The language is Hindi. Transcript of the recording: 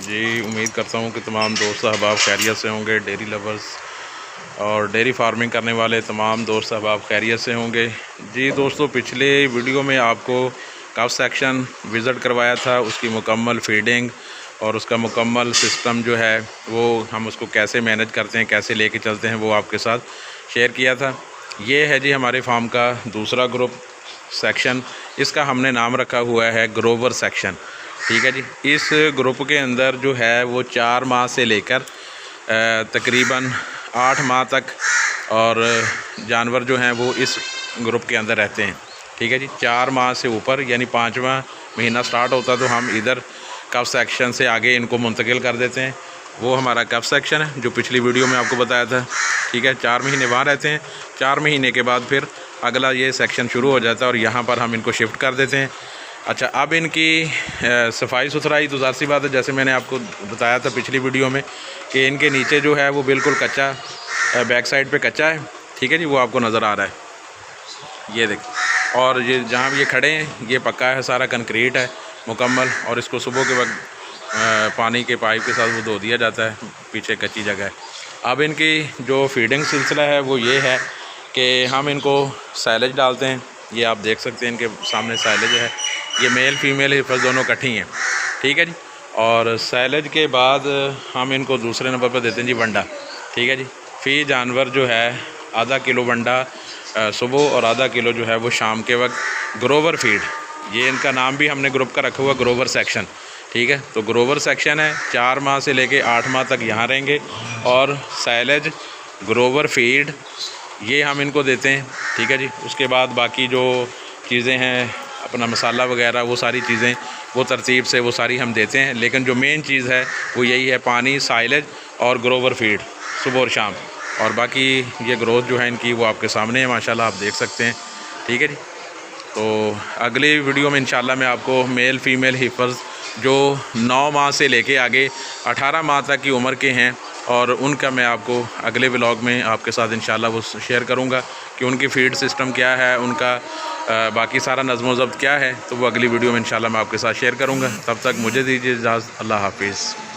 जी, उम्मीद करता हूँ कि तमाम दोस्त अहबाब खैरियत से होंगे। डेयरी लवर्स और डेयरी फार्मिंग करने वाले तमाम दोस्त अहबाब खैरियत से होंगे। जी दोस्तों, पिछले वीडियो में आपको कफ सेक्शन विज़िट करवाया था, उसकी मुकम्मल फीडिंग और उसका मुकम्मल सिस्टम जो है वो हम उसको कैसे मैनेज करते हैं, कैसे लेके चलते हैं, वो आपके साथ शेयर किया था। ये है जी हमारे फार्म का दूसरा ग्रुप सेक्शन। इसका हमने नाम रखा हुआ है ग्रोवर सेक्शन। ठीक है जी। इस ग्रुप के अंदर जो है वो 4 माह से लेकर तकरीबन 8 माह तक और जानवर जो हैं वो इस ग्रुप के अंदर रहते हैं। ठीक है जी। 4 माह से ऊपर यानी 5वां महीना स्टार्ट होता तो हम इधर कफ सेक्शन से आगे इनको मुंतकिल कर देते हैं। वो हमारा कफ सेक्शन है जो पिछली वीडियो में आपको बताया था। ठीक है, 4 महीने वहाँ रहते हैं। 4 महीने के बाद फिर अगला ये सेक्शन शुरू हो जाता है और यहाँ पर हम इनको शिफ्ट कर देते हैं। अच्छा, अब इनकी सफाई सुथराई तो ज़ाहिर सी बात है, जैसे मैंने आपको बताया था पिछली वीडियो में कि इनके नीचे जो है वो बिल्कुल कच्चा, बैक साइड पे कच्चा है। ठीक है जी, वो आपको नज़र आ रहा है, ये देख। और ये जहाँ ये खड़े हैं ये पक्का है, सारा कंक्रीट है मुकम्मल। और इसको सुबह के वक्त पानी के पाइप के साथ वो धो दिया जाता है, पीछे कच्ची जगह है। अब इनकी जो फीडिंग सिलसिला है वो ये है कि हम इनको साइलेज डालते हैं। ये आप देख सकते हैं इनके सामने साइलेज है। ये मेल फीमेल हिफज दोनों इकट्ठी हैं। ठीक है जी। और साइलेज के बाद हम इनको दूसरे नंबर पर देते हैं जी वंडा। ठीक है जी। फ़ी जानवर जो है आधा किलो वंडा सुबह और आधा किलो जो है वो शाम के वक्त ग्रोवर फीड। ये इनका नाम भी हमने ग्रुप का रखा हुआ ग्रोवर सेक्शन। ठीक है, तो ग्रोवर सेक्शन है। 4 माह से लेके 8 माह तक यहाँ रहेंगे और साइलेज ग्रोवर फीड ये हम इनको देते हैं। ठीक है जी। उसके बाद बाकी जो चीज़ें हैं, अपना मसाला वगैरह, वो सारी चीज़ें वो तरतीब से वो सारी हम देते हैं। लेकिन जो मेन चीज़ है वो यही है, पानी, साइलेज और ग्रोवर फीड सुबह और शाम। और बाकी ये ग्रोथ जो है इनकी वो आपके सामने है, माशाल्लाह आप देख सकते हैं। ठीक है जी। तो अगली वीडियो में इंशाल्लाह मैं आपको मेल फीमेल हिफर्स जो 9 माह से लेके आगे 18 माह तक की उम्र के हैं और उनका मैं आपको अगले व्लॉग में आपके साथ इंशाल्लाह वो शेयर करूंगा कि उनकी फीड सिस्टम क्या है, उनका बाकी सारा नज़्म ज़ब्त क्या है। तो वो अगली वीडियो में इंशाल्लाह मैं आपके साथ शेयर करूंगा। तब तक मुझे दीजिए इजाज़त। अल्लाह हाफिज़।